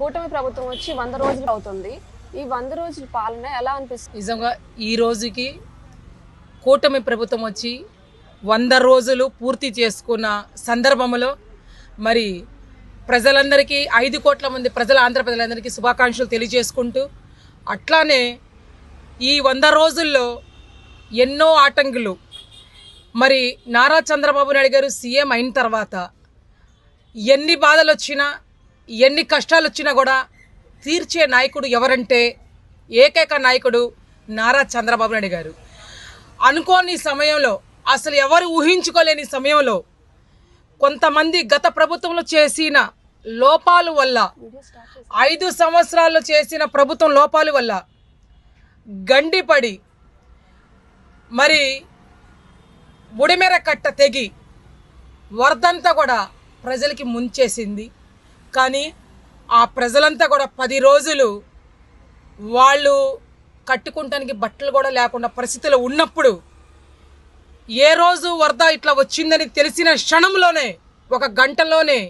కూటమి ప్రభుత్వం వచ్చి 100 రోజులు అవుతుంది. ఈ 100 రోజుల పాలన ఎలా అనిపిస్తుంది? నిజంగా ఈ రోజుకి కూటమి ప్రభుత్వం వచ్చి 100 రోజులు పూర్తి చేసుకున్న సందర్భంలో మరి ప్రజలందరికీ 5 కోట్ల మంది ఆంధ్ర ప్రజలందరికీ శుభాకాంక్షలు తెలియజేసుకుంటూ, అట్లానే ఈ 100 రోజుల్లో ఎన్నో ఆటంకులు మరి నారా చంద్రబాబు నాయుడు గారు సీఎం అయిన తర్వాత ఎన్ని బాధలు వచ్చినా ఎన్ని కష్టాలు వచ్చినా కూడా తీర్చే నాయకుడు ఎవరంటే ఏకైక నాయకుడు నారా చంద్రబాబు నాయుడు గారు. అనుకోని సమయంలో, అసలు ఎవరు ఊహించుకోలేని సమయంలో కొంతమంది గత ప్రభుత్వంలో చేసిన లోపాల వల్ల, 5 సంవత్సరాల్లో చేసిన ప్రభుత్వం లోపాల వల్ల గండిపడి మరి బుడిమెర కట్ట తెగి వరదంతా కూడా ప్రజలకి ముంచేసింది. కానీ ఆ ప్రజలంతా కూడా 10 రోజులు వాళ్ళు కట్టుకుంటానికి బట్టలు కూడా లేకుండా పరిస్థితులు ఉన్నప్పుడు, ఏ రోజు వరద ఇట్లా వచ్చిందని తెలిసిన క్షణంలోనే, ఒక గంటలోనే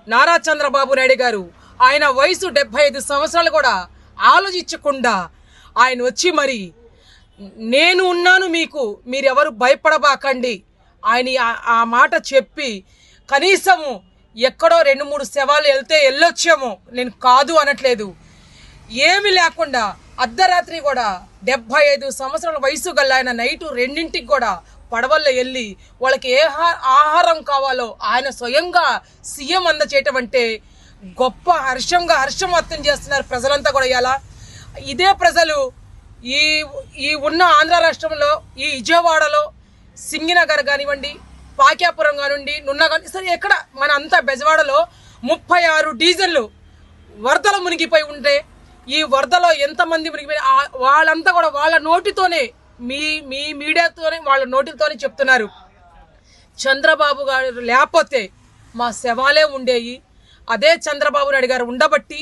నారా చంద్రబాబు నాయుడు గారు, ఆయన వయసు 75 సంవత్సరాలు కూడా ఆలోచించకుండా ఆయన వచ్చి మరి నేను ఉన్నాను, మీరెవరు భయపడబాకండి ఆయన ఆ మాట చెప్పి, కనీసము ఎక్కడో 2-3 శవాలు వెళ్ళొచ్చేమో, నేను కాదు అనట్లేదు, ఏమి లేకుండా అర్ధరాత్రి కూడా 75 సంవత్సరాల వయసు గల ఆయన నైటు 2ంటికి కూడా పడవల్లో వెళ్ళి వాళ్ళకి ఏ ఆహారం కావాలో ఆయన స్వయంగా సీఎం అందచేయటం అంటే గొప్ప హర్షం వ్యక్తం చేస్తున్నారు ప్రజలంతా కూడా. ఇలా ఇదే ప్రజలు ఈ ఉన్న ఆంధ్ర రాష్ట్రంలో, ఈ విజయవాడలో సింగినగర్ కానివ్వండి, పాక్యాపురం కానివ్వండి, నున్న కానీ సరే, ఎక్కడ మన అంతా బెజవాడలో 36 డీజిల్లు వరదలు మునిగిపోయి ఉంటే, ఈ వరదలో ఎంతమంది మునిగిపోయి వాళ్ళంతా కూడా వాళ్ళ నోటితోనే, మీ మీడియాతోనే, వాళ్ళ నోటితోనే చెప్తున్నారు, చంద్రబాబు గారు లేకపోతే మా శవాలే ఉండేవి, అదే చంద్రబాబు నాయుడు గారు ఉండబట్టి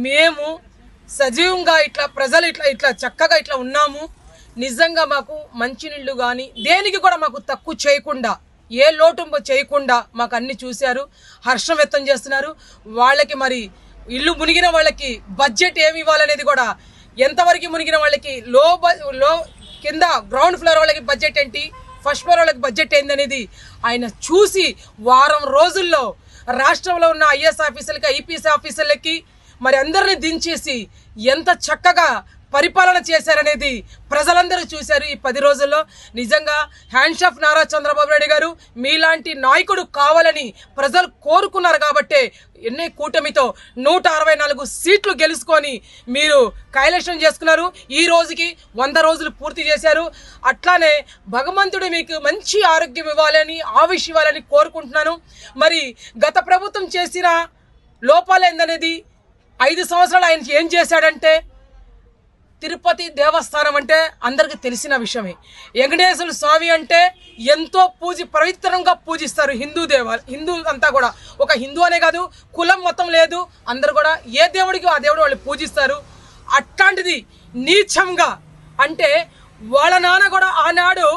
మేము సజీవంగా ఇట్లా ప్రజలు ఇట్లా చక్కగా ఇట్లా ఉన్నాము. నిజంగా మాకు మంచినీళ్ళు కానీ దేనికి కూడా మాకు తక్కువ చేయకుండా, ఏ లోటు చేయకుండా మాకు అన్ని చూశారు, హర్షం వ్యక్తం చేస్తున్నారు. వాళ్ళకి మరి ఇల్లు మునిగిన వాళ్ళకి బడ్జెట్ ఏమి ఇవ్వాలనేది కూడా, ఎంతవరకు మునిగిన వాళ్ళకి లో కింద గ్రౌండ్ ఫ్లోర్ వాళ్ళకి బడ్జెట్ ఏంటి, ఫస్ట్ ఫ్లోర్ వాళ్ళకి బడ్జెట్ ఏందనేది ఆయన చూసి వారం రోజుల్లో రాష్ట్రంలో ఉన్న ఐఏఎస్ ఆఫీసర్లకి, ఐపీఎస్ ఆఫీసర్లకి మరి అందరినీ దించేసి ఎంత చక్కగా పరిపాలన చేశారనేది ప్రజలందరూ చూశారు ఈ 10 రోజుల్లో. నిజంగా హ్యాండ్స్ ఆఫ్ నారా చంద్రబాబు నాయుడు గారు, మీలాంటి నాయకుడు కావాలని ప్రజలు కోరుకున్నారు కాబట్టే ఎన్ని కూటమితో 164 సీట్లు గెలుచుకొని మీరు కైలేషన్ చేసుకున్నారు. ఈ రోజుకి 100 రోజులు పూర్తి చేశారు. అట్లానే భగవంతుడు మీకు మంచి ఆరోగ్యం ఇవ్వాలని, ఆయుష్ ఇవ్వాలని కోరుకుంటున్నాను. మరి గత ప్రభుత్వం చేసిన లోపాలు ఏందనేది, 5 సంవత్సరాలు ఆయన ఏం చేశాడంటే, తిరుపతి దేవస్థానం అంటే అందరికీ తెలిసిన విషయమే. వెంకటేశ్వర స్వామి అంటే ఎంతో పవిత్రంగా పూజిస్తారు హిందూ అంతా కూడా. ఒక హిందూ అనే కాదు, కులం మతం లేదు, అందరు కూడా ఏ దేవుడికి ఆ దేవుడు వాళ్ళు పూజిస్తారు. అట్లాంటిది నీచంగా అంటే, వాళ్ళ నాన్న కూడా ఆనాడు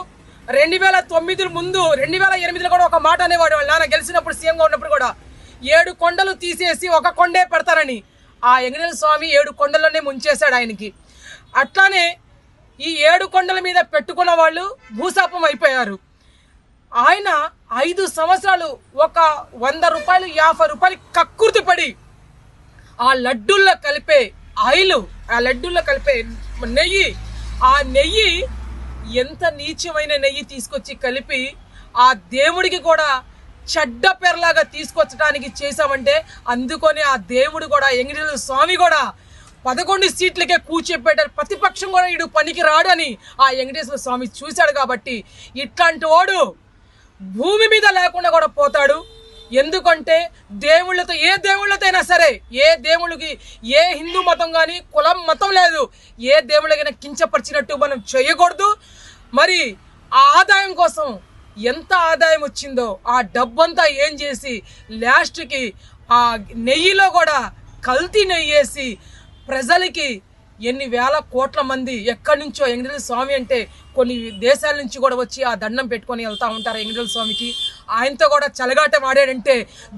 2009 ముందు 2008లో కూడా ఒక మాట అనేవాడు, వాళ్ళ నాన్న గెలిచినప్పుడు సీఎంగా ఉన్నప్పుడు కూడా, 7 కొండలు తీసేసి ఒక కొండే పెడతారని. ఆ వెంకటేశ్వర స్వామి 7 కొండల్లోనే ముంచేశాడు ఆయనకి. అట్లానే ఈ 7 కొండల మీద పెట్టుకున్న వాళ్ళు భూశాపం అయిపోయారు. ఆయన 5 సంవత్సరాలు ఒక 100 రూపాయలు 50 రూపాయలు కక్కుర్తి పడి ఆ లడ్డూల్లో కలిపే ఆయిల్, ఆ లడ్డూల్లో కలిపే నెయ్యి, ఆ నెయ్యి ఎంత నీచమైన నెయ్యి తీసుకొచ్చి కలిపి ఆ దేవుడికి కూడా చెడ్డ పేర్లాగా తీసుకొచ్చడానికి చేశామంటే, అందుకొని ఆ దేవుడు కూడా, వెంకటేశ్వర స్వామి కూడా 11 సీట్లకే కూర్చోపెట్టారు. ప్రతిపక్షం కూడా ఇడు పనికి రాడు అని ఆ వెంకటేశ్వర స్వామి చూశాడు. కాబట్టి ఇట్లాంటి వాడు భూమి మీద లేకుండా కూడా పోతాడు. ఎందుకంటే దేవుళ్ళతో, ఏ దేవుళ్ళతో అయినా సరే, ఏ దేవుళ్ళకి, ఏ హిందూ మతం కానీ కులం మతం లేదు, ఏ దేవుళ్ళకైనా కించపరిచినట్టు మనం చేయకూడదు. మరి ఆ ఆదాయం కోసం ఎంత ఆదాయం వచ్చిందో ఆ డబ్బంతా ఏం చేసి లాస్ట్కి ఆ నెయ్యిలో కూడా కల్తీ నెయ్యి వేసి ప్రజలకి ఎన్ని వేల కోట్ల మంది ఎక్కడి నుంచో, వెంకటేశ్వర స్వామి అంటే కొన్ని దేశాల నుంచి కూడా వచ్చి ఆ దండం పెట్టుకొని వెళ్తూ ఉంటారు వెంకటేశ్వర స్వామికి. ఆయనతో కూడా చలగాట ఆడాడంటే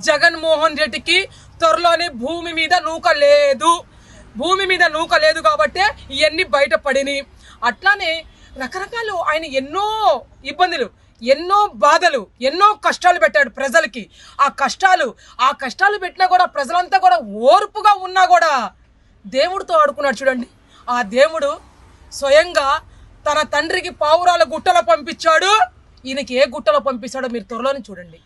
జగన్మోహన్ రెడ్డికి త్వరలోనే భూమి మీద నూక లేదు కాబట్టే ఇవన్నీ బయటపడినాయి. అట్లానే రకరకాలు ఆయన ఎన్నో ఇబ్బందులు, ఎన్నో బాధలు, ఎన్నో కష్టాలు పెట్టాడు ప్రజలకి. ఆ కష్టాలు పెట్టినా కూడా ప్రజలంతా కూడా ఓర్పుగా ఉన్నా కూడా దేవుడితో ఆడుకున్నాడు చూడండి. ఆ దేవుడు స్వయంగా తన తండ్రికి పావురాల గుట్టలో పంపించాడు. ఈయనకి ఏ గుట్టలో పంపిస్తాడో మీరు త్వరలోనే చూడండి.